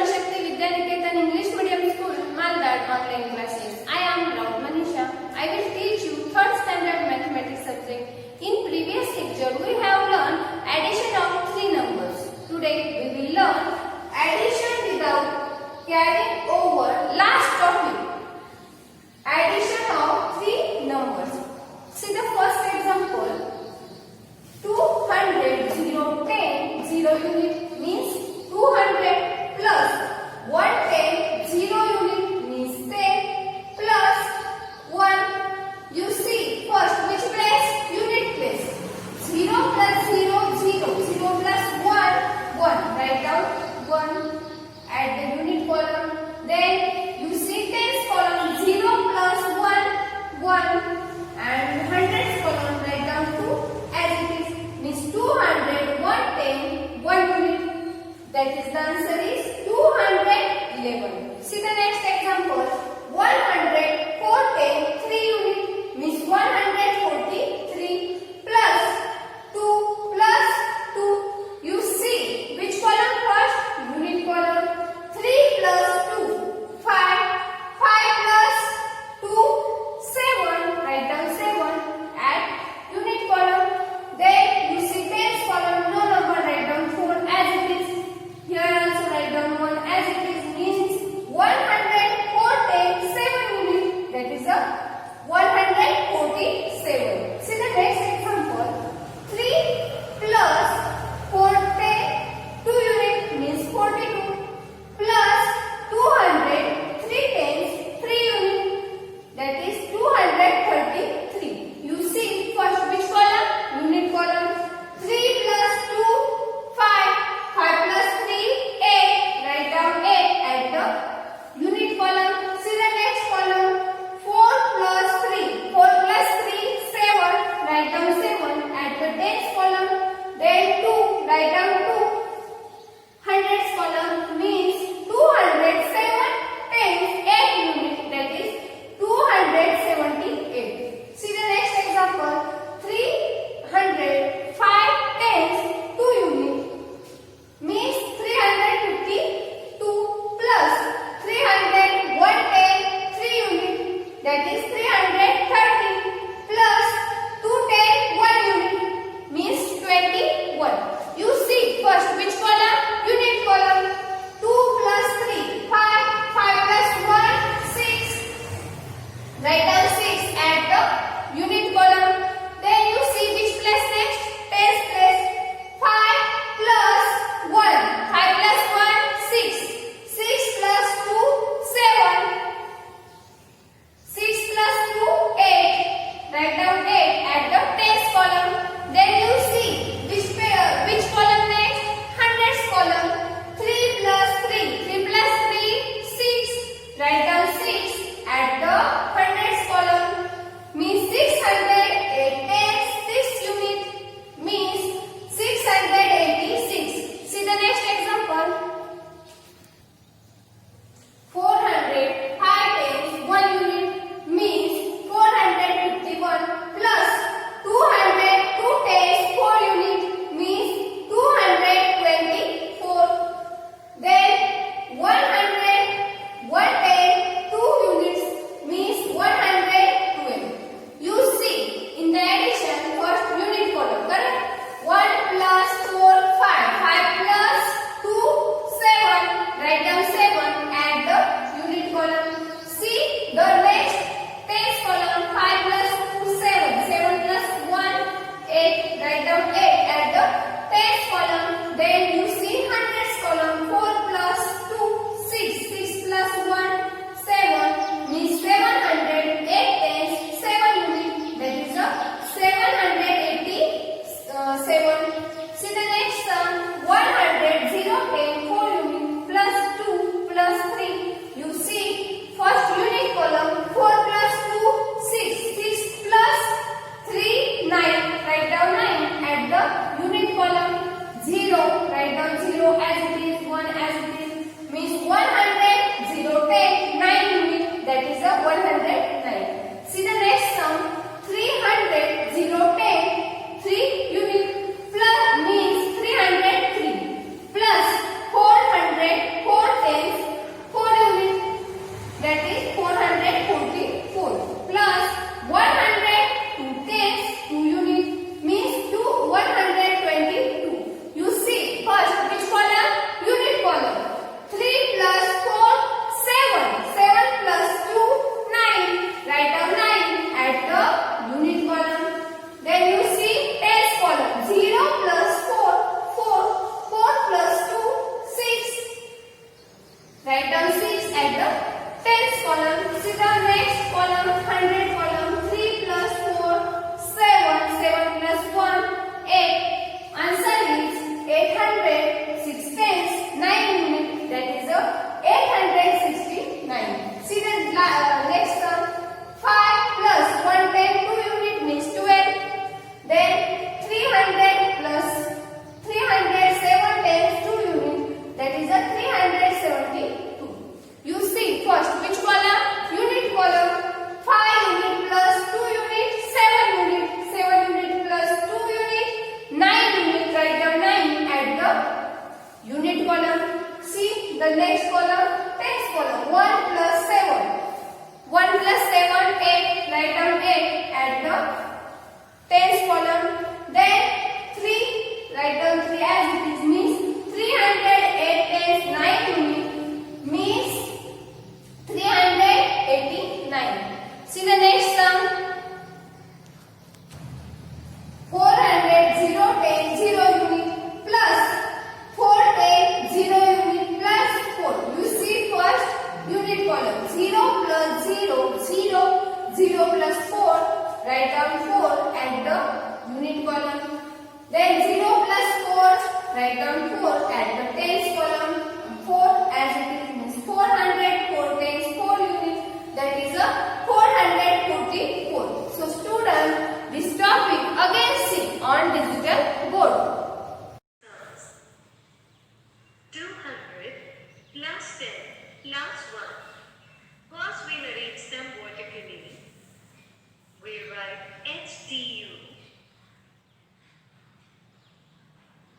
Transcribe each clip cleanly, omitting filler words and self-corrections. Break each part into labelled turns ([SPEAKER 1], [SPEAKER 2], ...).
[SPEAKER 1] English Medium School, Malad online classes. I am Raut Manisha. I will teach you 3rd standard mathematics subject. In previous lecture, we have learned addition of 3 numbers. Today, we will learn addition without carrying over last topic. Addition of 3 numbers. See the first example. 200, 0, 10, 0 unit means 200 plus 110, 0 unit means 10 plus 1. You see first which place? Unit place. 0 plus 0, 0. 0 plus 1, 1. Write down 1 at the unit column. Then you see tens column. 0 plus 1, 1. And hundreds column. Write down 2 as it is. Means 200, 110, 1 unit. That is the answer is 211. See the next example. 100, 410, 3 unit means 143 plus 2 plus 2. You see which column first? Unit column. 3 plus 2, 5. 5 plus 2, 7. Write down 7 at unit column. Then you see tens column. No number. Write down 4 as it is. Here also write down 1 as it is. Means 100, 410, 7 unit. That is a 147. See the next example. 3 plus 410, 2 unit means 42 plus 200, 3 tens, 3 unit. That is 233. You see first which column? Unit column. 3 plus 2, 5. 5 plus 3, 8. Write down 8 at the unit column. See the next column. 4 plus 3. 4 plus 3, 7. Write down 7 at the tens column. Then 2. Write down 2. Hundreds column means 207 tens, 8 unit. That is 278. See the next example. 300, 5 tens, 2 unit. Means 352 plus 300, 110, 3 unit. That is 330 plus 210, 1 unit. Means 21. You see first which column? Unit column. 2 plus 3, 5. 5 plus 1, 6. Write down 6 at the unit column. Then you see which place next? Tens place. 5 plus 1. 5 plus 1, 6. 6 plus 2, 7. 6 plus 2, 8. Write down 8 at the tens column. Then you see which column next? Hundreds column. 3 plus 3. 3 plus 3, 6. Write down 6 at the hundreds column. Means 600, 8 tens, 6 unit. Means 686. See the next example. 400, 5 tens, 1 unit. Means 451 plus 200, 2 tens, 4 unit. Means 224. Then 100, 110, 2 units. Means 112. You see in the addition first unit column. Correct? 1 plus 4, 5. 5 plus 2, 7. Write down 7 at the unit column. See the next tens column. 5 plus 2, 7. 7 plus 1, 8. Write down 8 at the tens column. Then you see hundreds column. 4 plus 2, 6. 6 plus 1, 7. Means 700. 8 tens, 7 unit. That is a 787. See the next sum. 100, 0, 10, 4 unit plus 2. Write down 6 at the tens column. See the next column, 100 column. 3 plus 4, 7. 7 plus 1, 8. Answer is 800. 6 tens, 9 units. That is 869. See the next term. 5 plus 1 10, 2 units means 12. Then 300 plus 300, 7 tens, 2 units. That is 372. You see first which column? Unit column. 5 unit plus 2 unit, 7 unit. 7 unit plus 2 unit, 9 unit. Write down 9 at the unit column. See the next column, tens column. 1 plus 7. 1 plus 7, 8. Write down 8 at the tens column. Then 3. Write down 3 as it is means 308 tens, 9 unit means 389. See the next sum. 400 0 10 0 unit plus 4 10 0 unit plus 4. You see first unit column. 0 plus 0 0 0 plus 4. Write down 4 at the unit column. Then 0 plus 4. Write down 4 at the tens column. 4 as it is means 400 4 tens 4 units. That is 444. So students, this topic again see on digital board.
[SPEAKER 2] 200 plus 10 plus 1. First we'll arrange them vertically. We write HTU.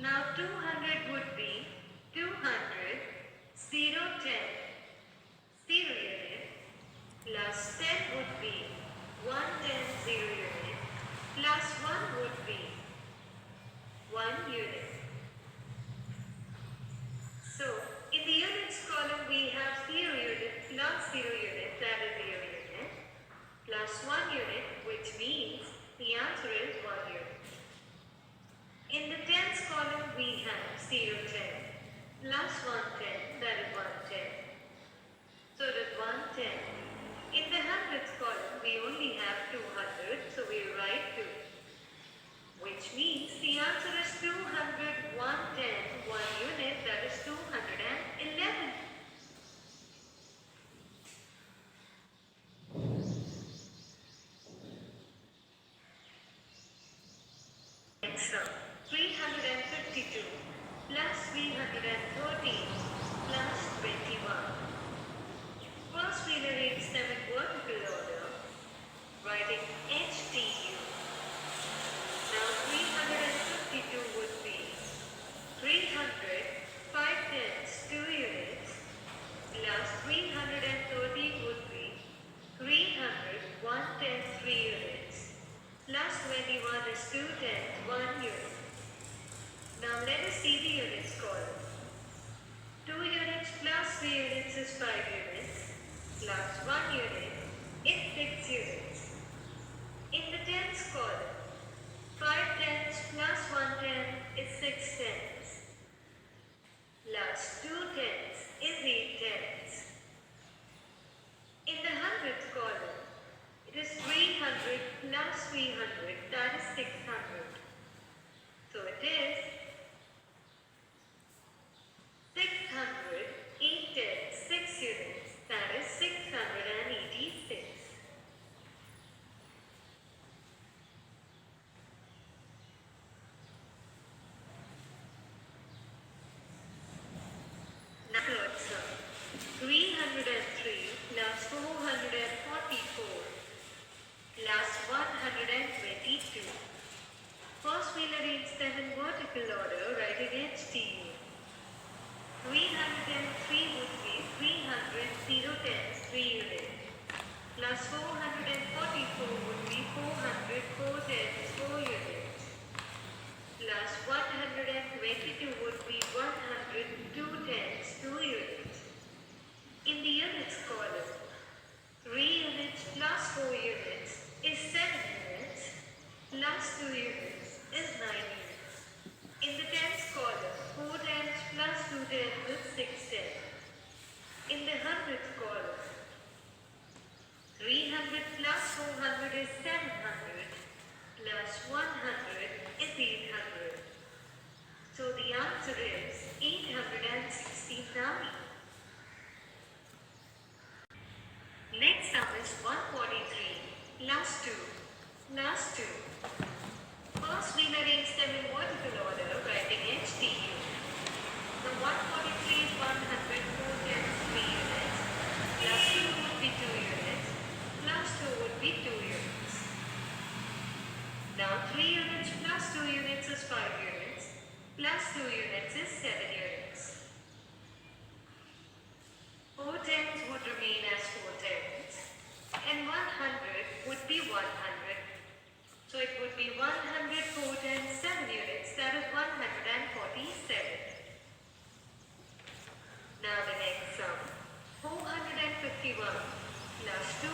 [SPEAKER 2] Now 200 would be 200 0 10 0 unit plus 10 would be 110 0 unit plus 1 would be 1 unit. So in the units column we have 0 unit plus 0 unit, that is 0 unit, plus 1 unit, which means the answer is 1 unit. In the tens column we have 0 10 plus 110, that is 110. So that 110. In the hundreds column we only have 200, so we write 2. Which means the answer is 200, 110, 1 unit, that is 211. Next sum, 352 plus 313 plus 21. First we'll arrange them in vertical order, writing HTU. Now 352 would be 300 5 tens 2 units plus 313 would be 300 1 tenth 3 units plus 21 is 2 tenths 1 unit. Now let us see the units column. 2 units plus 3 units is 5 units plus 1 unit is 6 units. In the tens column, 5 tenths plus 1 tenth is 6 tenths plus 2 tenths is 8 tenths. In the hundredths column, it is 300 plus 300, that is 600. So it is 600 8 tenths 6 units, that is 686. Now third sum, 303 plus 444 plus 122. First we'll arrange them in vertical order, writing HTU. 303 would be 300 0 tenths 3 units plus 444 would be 400 4 tenths 4 units plus 122 would be 100 2 tenths 2 units. In the units column, 3 units plus 4 units is 7 units plus 2 units is 9 units. In the tens column, 4 tenths plus 2 tenths is 6 tenths. 200 is 700. Plus 100 is 800. So the answer is 869. Next sum is 143 plus 2 plus 2. First we arrange them in vertical order, writing HTU. The 143 is 100 4 tenths 3 units. Plus 2 would be 2 units. Plus 2 would be 2 units. Now 3 units plus 2 units is 5 units. Plus 2 units is 7 units. 4 tenths would remain as 4 tenths. And 100 would be 100. So it would be 104 tenths 7 units. That is 147. Now the next sum. 451 plus 224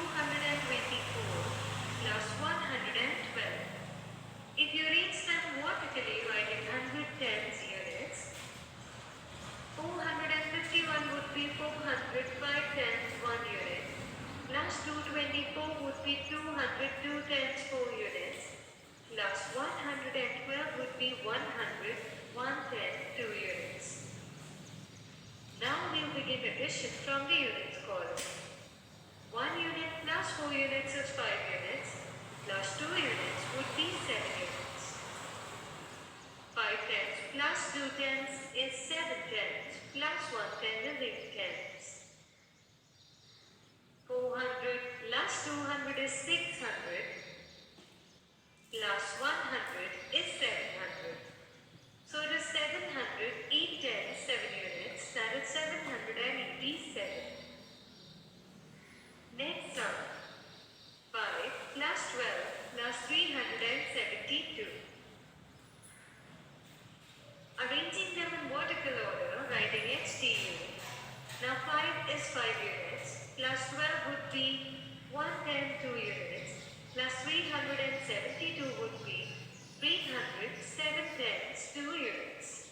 [SPEAKER 2] plus 112. If you arrange them vertically, writing 100 tenths units, 451 would be 405 tenths 1 unit, plus 224 would be 202 tenths 4 units, plus 112 would be 100 1 tenth 2 units. Now we'll begin addition from the units column. 1 unit plus 4 units is 5 units, plus 2 units would be 7 units. 5 tenths plus 2 tenths is 7 tenths, plus 1 tenth is 8 tenths. 400 plus 200 is 600, plus 100 is 700. So it is 700, 8 tenths, 7 units, that is 787. Next sum, 5 plus 12 plus 372. Arranging them in vertical order, writing HTU. Now 5 is 5 units, plus 12 would be 1 tenth 2 units, plus 372 would be 307 tenths 2 units.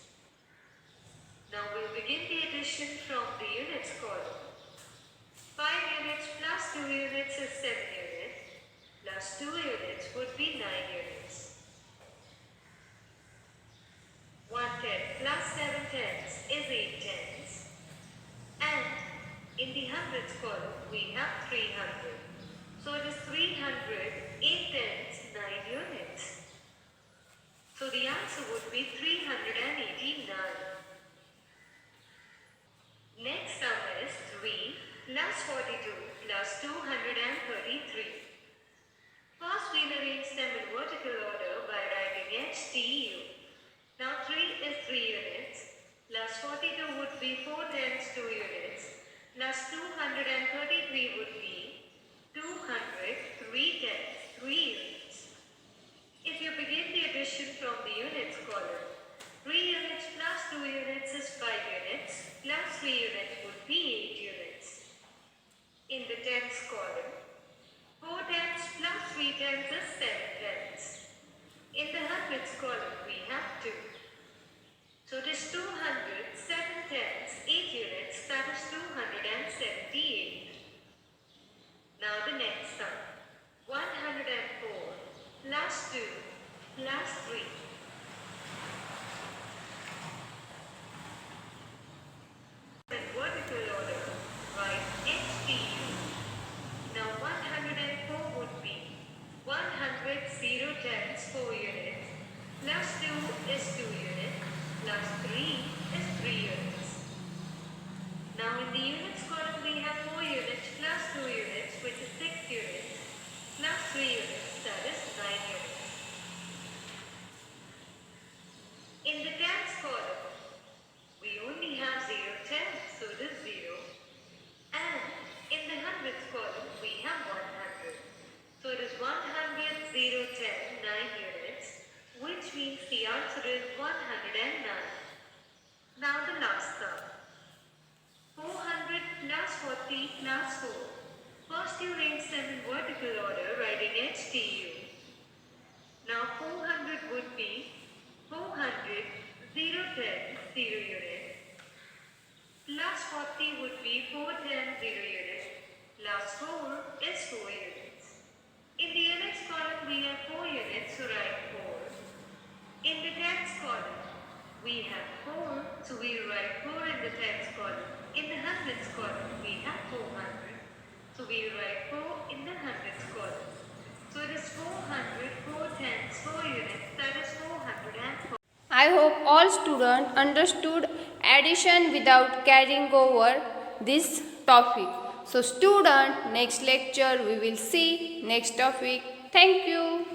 [SPEAKER 2] Now we'll begin the addition from the units column. 5 units plus 2 units is 7 units, plus 2 units would be 9 units. 1 tenth plus 7 tenths is 8 tenths. And in the hundreds column, we have 300. So it is 300, 8 tenths, 9 units. So the answer would be 389. Next sum is 3 plus 42 plus 233. First we'll arrange them in vertical order by writing HTU. Now 3 is 3 units, plus 42 would be 4 tenths 2 units, plus 233 would be 200, 3 tenths 3 units. If you begin the addition from the units column, 3 units plus 2 units is 5 units, plus 3 units would be 8 units. In the tenths column, 4 tenths plus 3 tenths is 7 tenths. In the hundreds column, we have 2. So it is 200, 7 tenths, 8 units, that is 278. Now the next sum, 104 plus 2 plus 3. In vertical order, write HTU. Now 104 would be 100, 0 tenths, 4 units, plus 2 is 2 units, plus 3 is 3 units. Now in the units column we have 4 units plus 2 units, which is 6 units, plus 3 units, that is 9 units. In the tenths column, we only have 0 tenths, so it is 0. And in the hundreds column, we have 100. So it is 100, 0, 10, 9 units, which means the answer is 109. Now the last sum. 400 plus 40 plus 4. First you arrange them in vertical order, writing HTU. Now 400 would be 400, 0, 10, 0 unit. Plus 40 would be 4, 10, 0 unit. Plus 4 is 4 units. In we have 4 units, so write 4. In the tens column, we have 4, so we write 4 in the tens column. In the hundreds column, we have 400, so we write 4 in the hundreds column. So it is 400, 4 tens, 4 units, that is 404.
[SPEAKER 1] I hope all students understood addition without carrying over this topic. So student, next lecture we will see next topic. Thank you.